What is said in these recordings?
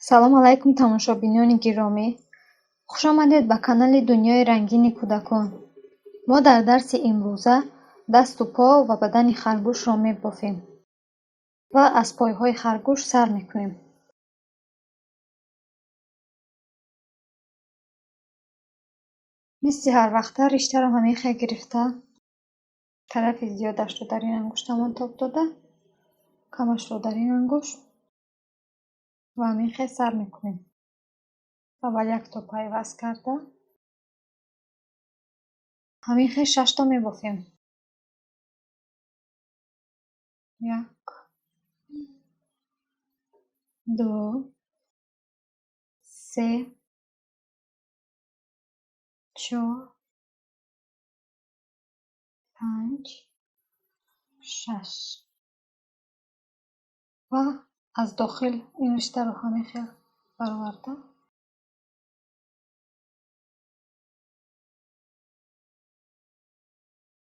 салом алайкум тамошобинони гиромӣ, хушомадед ба канали Дунёи рангини кӯдакон. Мо дар дарси имрӯза дасту по ва бадани харгӯшро мебофем ва аз пойҳои харгӯш сар мекунем. мисли ҳарвақта риштаро ҳамеха гирифта, тарафи зиёдашро дар ин ангуштамон тоб дода, камашро дар ин ангушт ва ҳамеха сар мекунем. аввал якто пайваст карда ҳамеха 6 мебофем. 1 2 3 4 5 6 ва аз дохил ин риштаро ҳамеха бароварда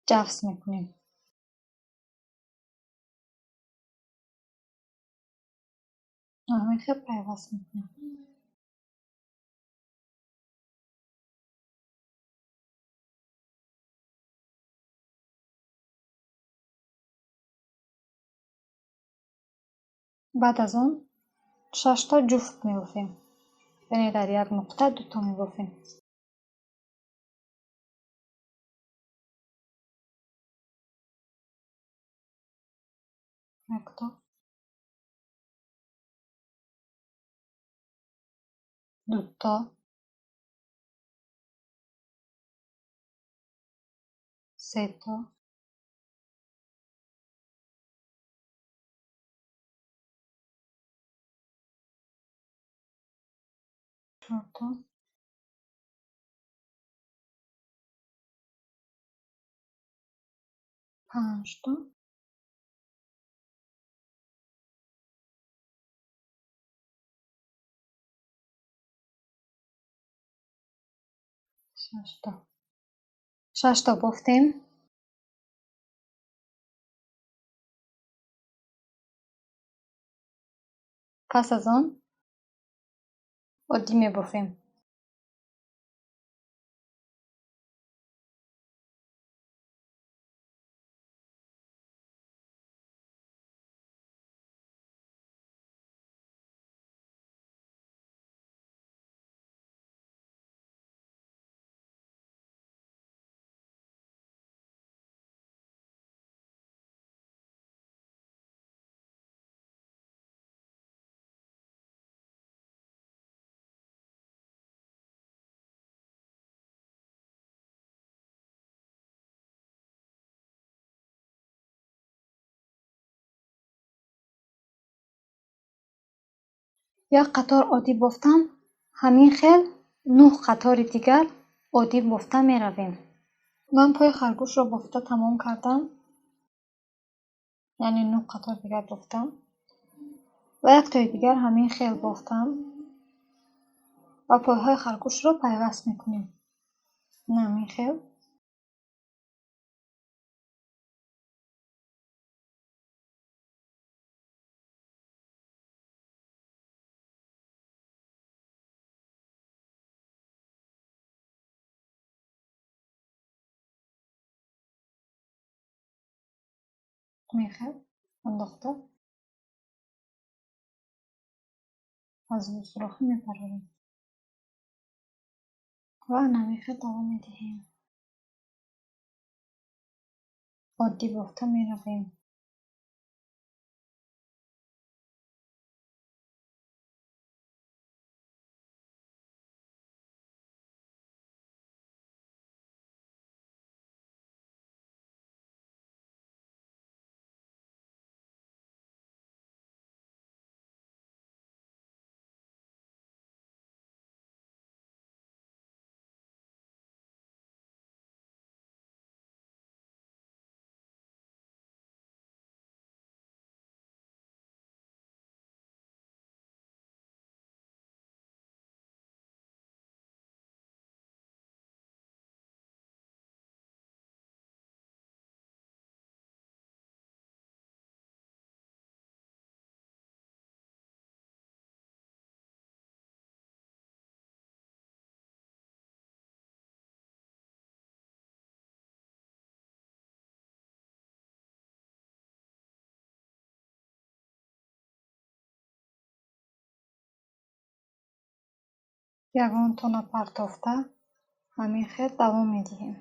ҷафс мекунем. ҳамеха пайваст мекунем. баъд аз он 6 ҷуфт мебофем, яъне дар як нуқта 2 мебофем. якто 2 3 4 5 6 бофтем. пас аз он оддӣ мебофем. як қатор оддӣ бофтам, ҳамин хел 9 қатори дигар оддӣ бофта меравем. ман пои харгӯшро бофта тамом кардам, яъне 9 қатор дигар бофтам ва яктои дигар ҳамин хел бофтам ва пойҳои харгӯшро пайваст мекунем. ин ҳамин хел. ҳамин хел андохта аз сурохӣ мепарорем ва ҳамин хел давом медиҳем. оддӣ бофта меравем. ягон тона партофта ҳамин хел давом медиҳем.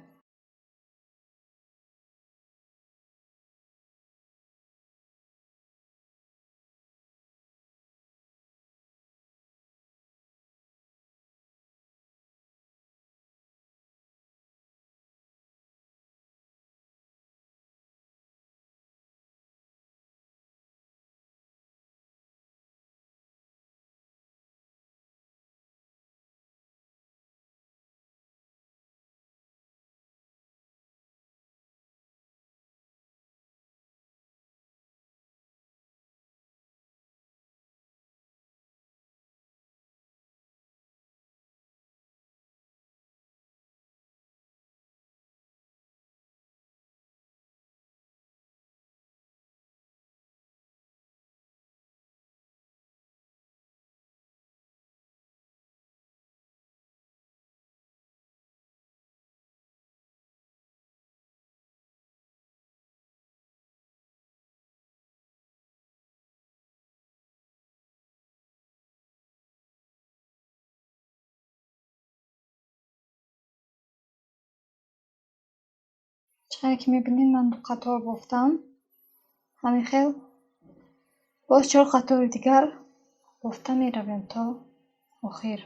чунки ки мебинед ман 2 қатор бофтам. ҳамин хел боз 4 қатори дигар бофта меравем то охир.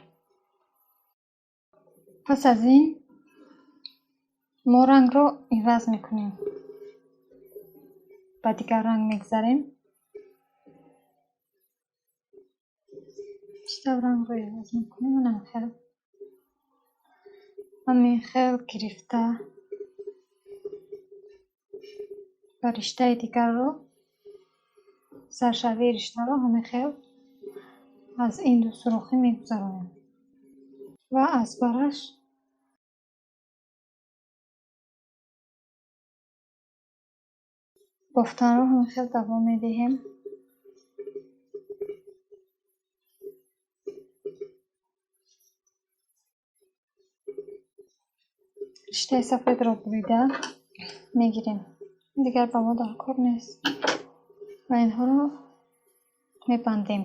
пас аз ин мо рангро иваз мекунем. ба дигар ранг мегзарем. читав рангро иваз мекунем. ҳамин хел гирифта ва риштаи дигарро, саршавии риштаро ҳамин хел аз ин ду сурохӣ мегузаронем ва аз бараш бофтанро ҳамин хел давом медиҳем. риштаи сафедро бурида мегирем. дигар ба мо дар кор нест ва инҳоро мебандем.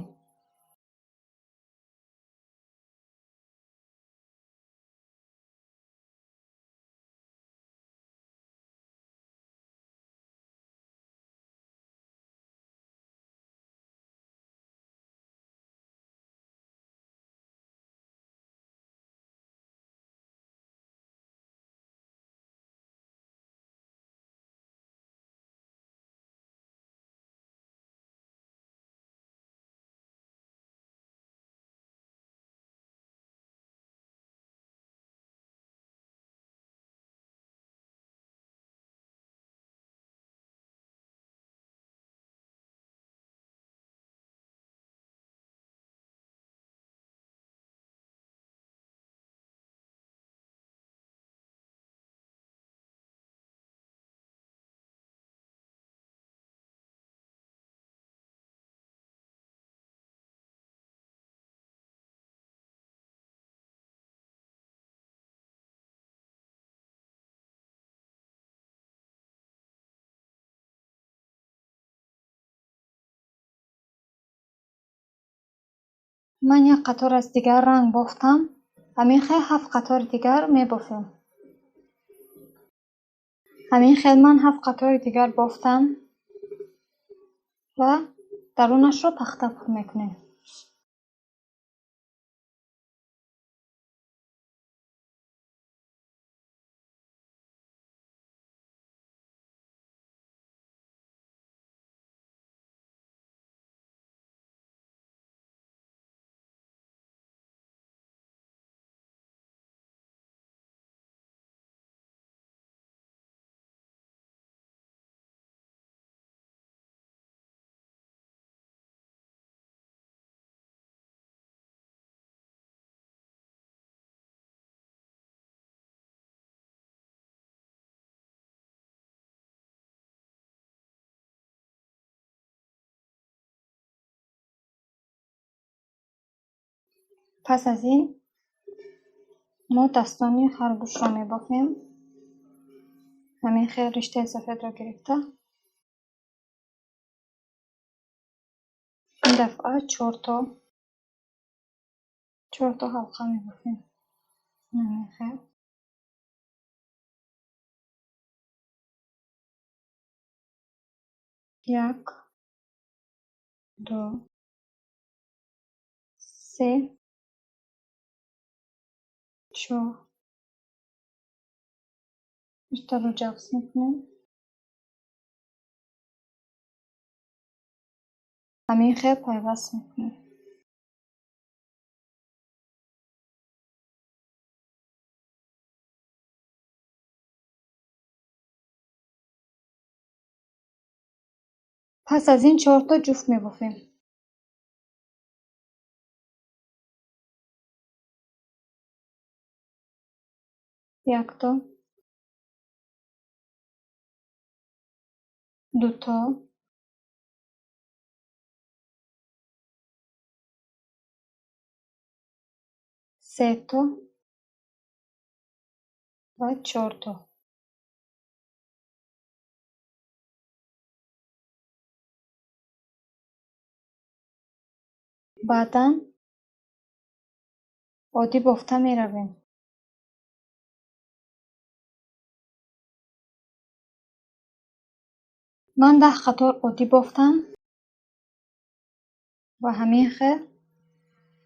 ман як қатор аз дигар ранг бофтам. ҳамин хел 7 қатори дигар мебофем. ҳамин хел ман 7 қатори дигар бофтам ва дарунашро пахта пур мекунем. пас аз ин мо дастони харбушро мебофем. ҳамин хел риштаи сафедро гирифта ин дафъа 4 4 تا حلقه می‌بافیم. نمیخواد. 1 2 3 4 بیشتر رو جفت میکنیم. همین خیلی پیوست میکنیم. پس از این 4 تا جفت میبافیم. 1 تا 2 تا 3 تا و 4 تا. بعدا عادی بافته میرویم. من 10 قطار عادی بافتم و همین خیلی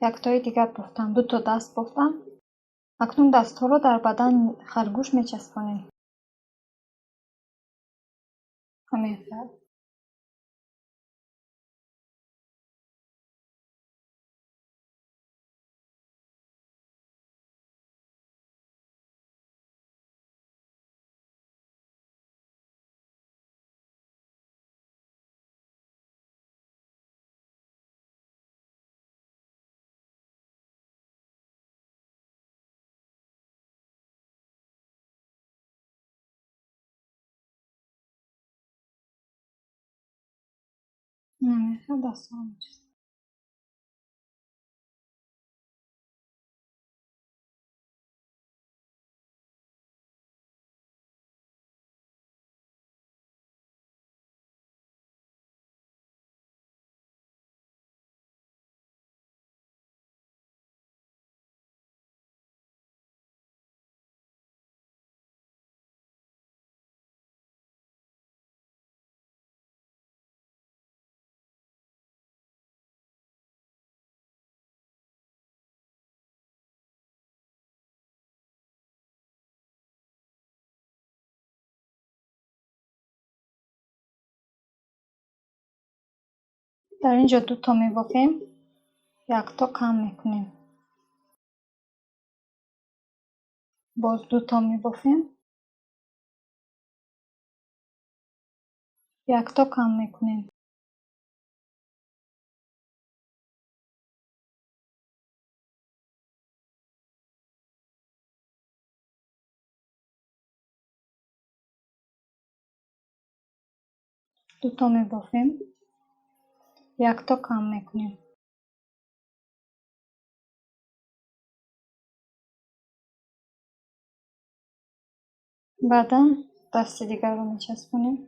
1 تای دیگر بافتم. 2 تا دست بافتم. اکنون دست‌ها را در بدن خرگوش می‌چسبانیم. همین خیلی. همین خیلی دست‌ها رو می‌چسبانیم. در اینجا 2 تا می‌بافیم. 1 تا کم می‌کنیم. باز 2 تا می‌بافیم. 1 تا کم می‌کنیم. دو تا می‌بافیم. 1 تا کم می‌کنیم. بعدا دست دیگر رو می‌چسبونیم.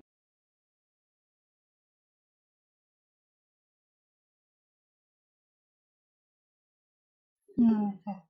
نمی‌خواد.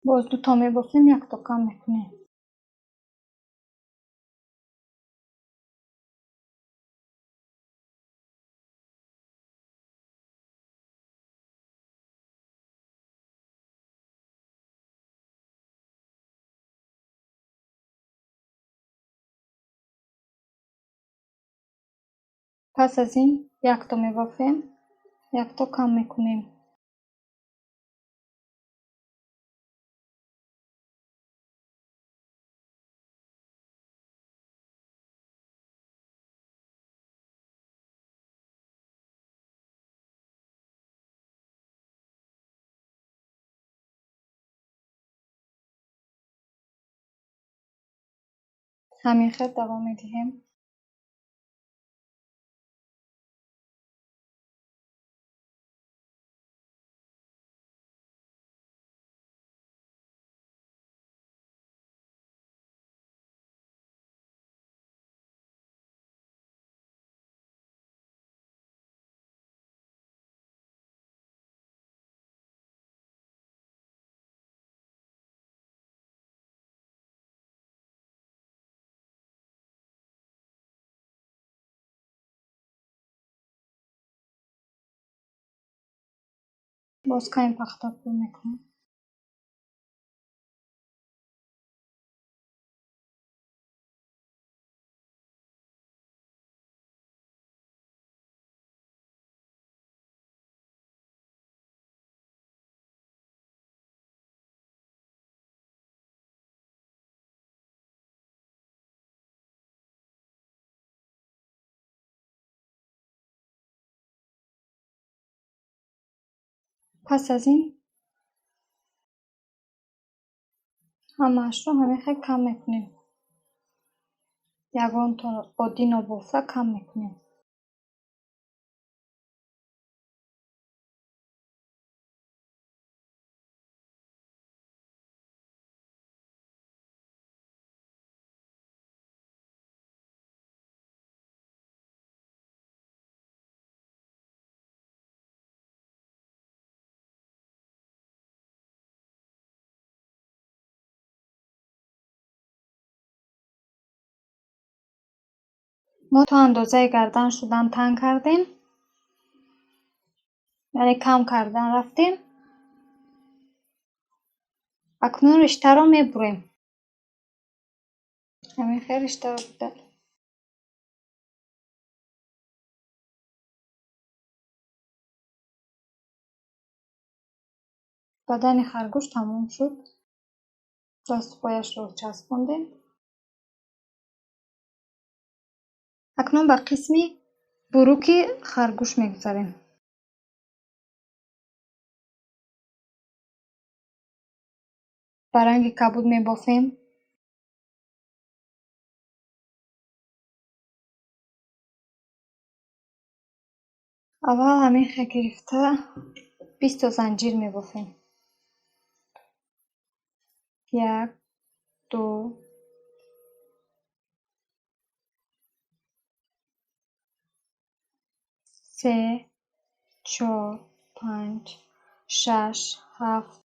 باز 2 تا می‌بافیم. 1 تا کم می‌کنیم. پس از این 1 تا می‌بافیم. 1 تا کم می‌کنیم. همین خط دوام میدهیم. باز کمی پخته پر میکنم. پس از این همه‌اش رو همین خط کم میکنیم. یگان تا عادی نابافته کم میکنیم. ما تا اندازه گردن شدن تنگ کردیم، یعنی کم کردن رفتیم. اکنون رشته رو میبریم. همین خیلی رشته رو بوده. بدن خرگوش تموم شد. دست و پایش رو چسباندیم. اکنون به قسم بروک خرگوش میگذاریم. به رنگ کبود میبافیم. اول همین خیلی گرفته 20 تا زنجیر میبافیم. 1 2 3 4 5 6 7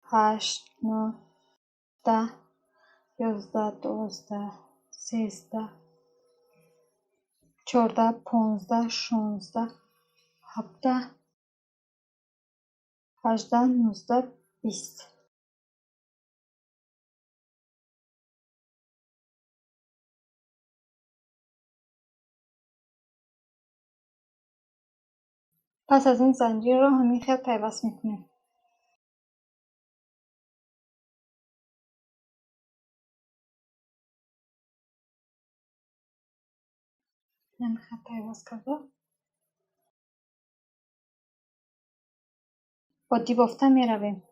8 9 10 11 12 13 14 15 16 17 18 19 20. پس از این زنجیر رو همین خیلی پیوست میکنیم. همین خیلی پیوست کرده. عادی بافته میرویم.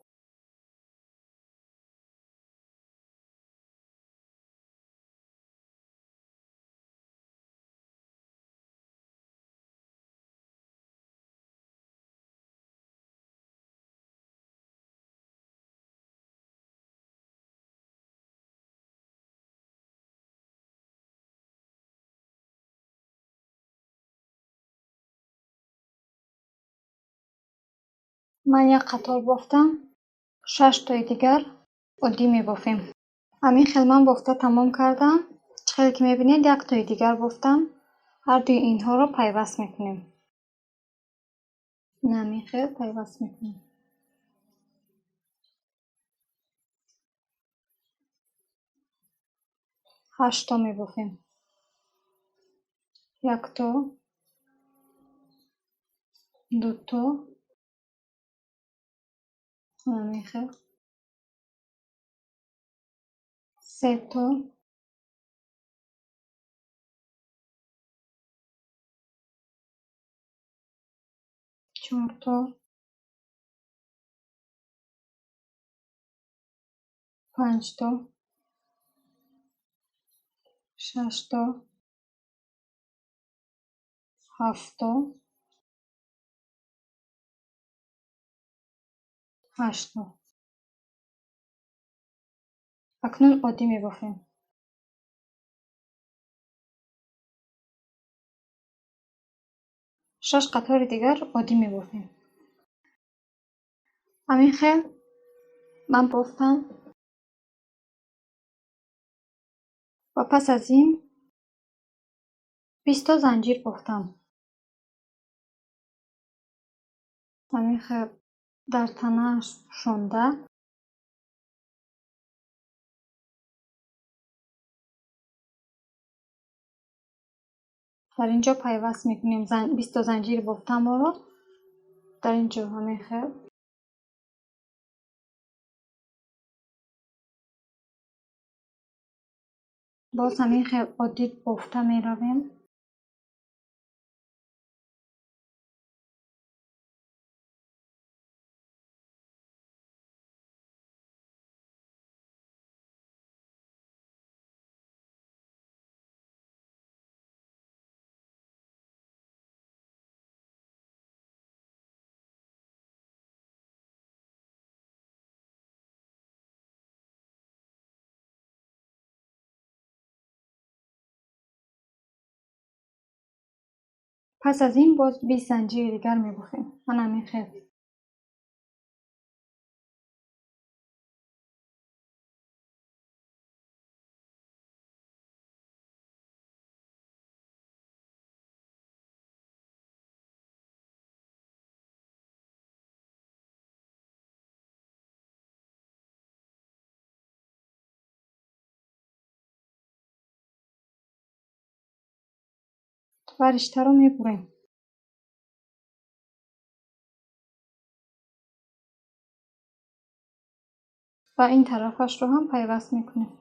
من یک قطار بافتم. 6 تای دیگر عادی میبافیم. همین خیلی من بافته تمام کردم. چقدر که میبینید یک تای دیگر بافتم. هر دوی اینها رو پیوست میکنیم. همین خیلی پیوست میکنیم. 8 تا میبافیم. 1 تا 2 تا همین خیلی 3 تا 4 تا 5 تا ششتا، هفتا، هشتا. اکنون عادی می‌بافیم. 6 قطار دیگر عادی می‌بافیم. همین خیل من بافتم و پس از این 20 تا زنجیر بافتم. همین خیل در تنه‌اش شونده در اینجا پیوست میکنیم. 20 تا زنجیر بافتم رو در اینجا همین خیل باز همین خیل عادی بافته می رویم. پس از این باز 20 زنجیر دیگر می بافیم. من همین خیل و رشته رو می بریم و این طرفش رو هم پیوست میکنیم.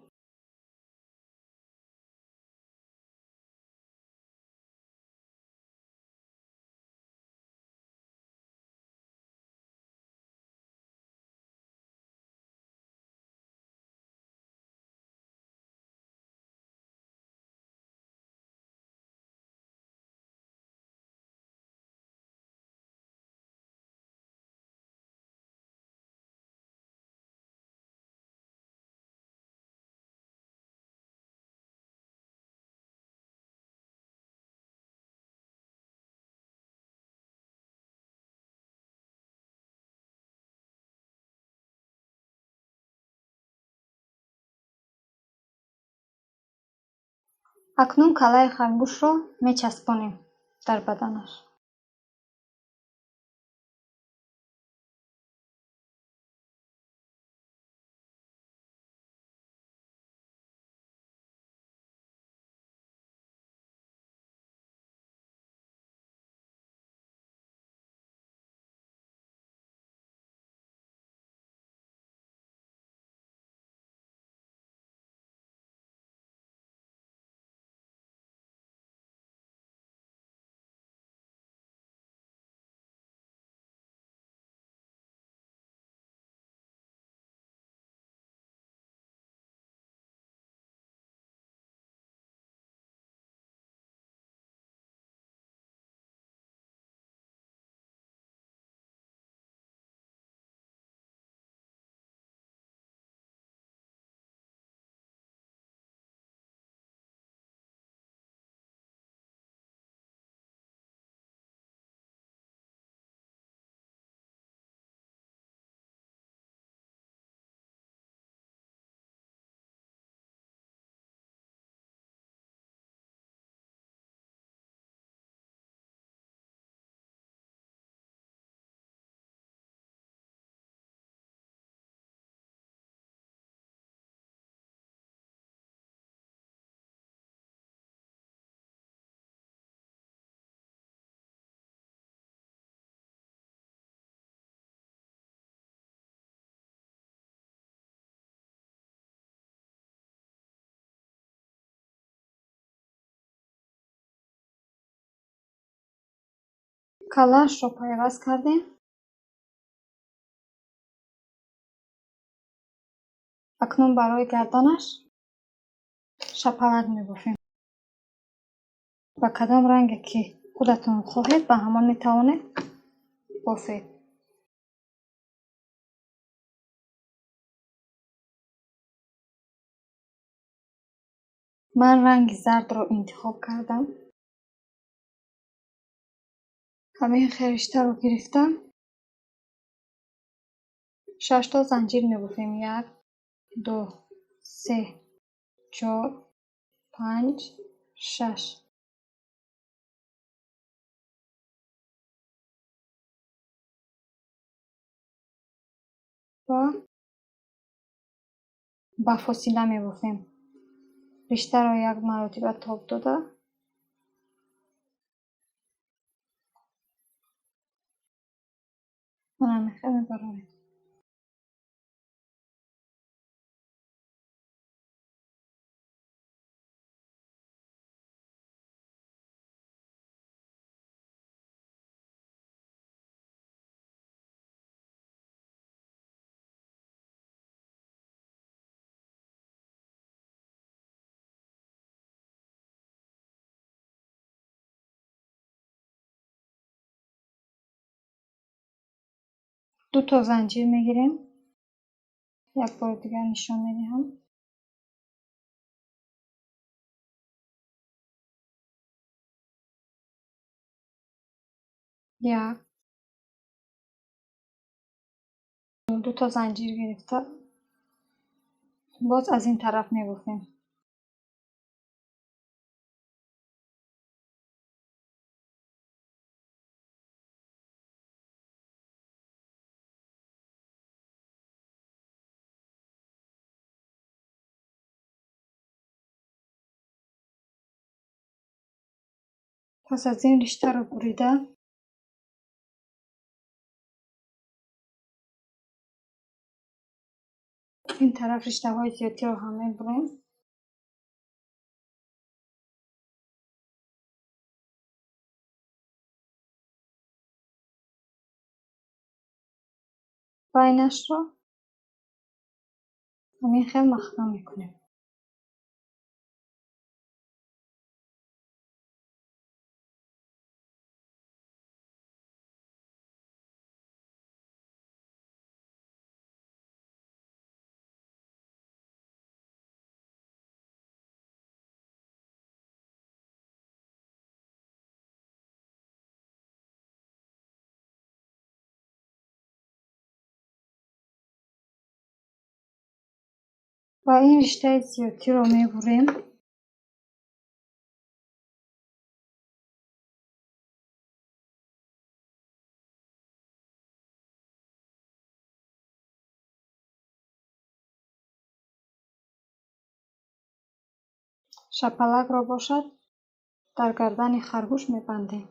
اکنون کلاه خرگوش رو می چسبانیم در بدنش. کلاهش رو پیوست کردیم. اکنون برای گردنش шапалак мебофем. ба кадом ранге ки худатон хоҳед ба ҳамон метавонед бофед. ман ранги зардро интихоб кардам. ҳамин хериштаро гирифтам. 6 то занҷир мебофем. 1 2 3 4 5 6. ва ба фосила мебофем. риштаро як маротиба тоб дода онам мебарорем. ду то занҷир мегирем. як бори дигар нишон медиҳам. як ду то занҷир гирифта боз аз ин тараф мебофем. пас аз ин риштаро бурида ин тараф риштаҳои зиёдиро ҳам мебурем. байнашро ҳамин хел маҳкам мекунем. ва ин риштаи зиёдиро мебурем. шапалакро бошад дар гардани харгӯш мебандем.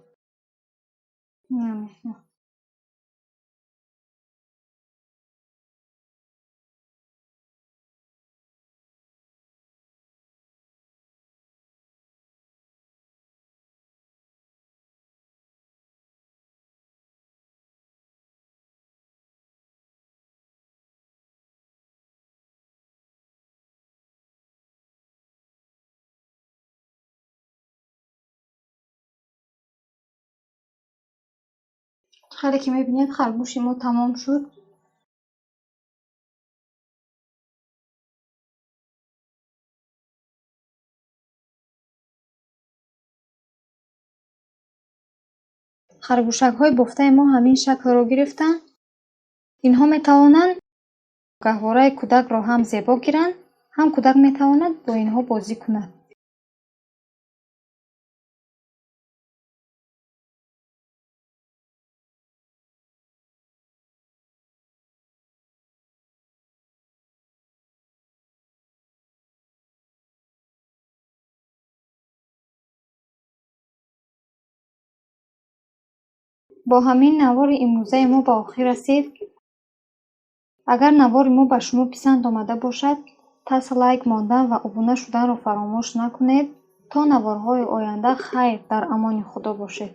хеле ки мебинед харгӯши мо тамом шуд. харгӯшакҳои бофтаи мо ҳамин шаклро гирифтанд. инҳо метавонанд гоҳвораи кӯдакро ҳам зебо гиранд, ҳам кӯдак метавонад бо инҳо бозӣ кунад. бо ҳамин навори имрӯзаи мо ба охир расид. агар навори мо ба шумо писанд омада бошад, таста лайк мондан ва обуна шуданро фаромӯш накунед. то наворҳои оянда, хайр, дар амони худо бошед.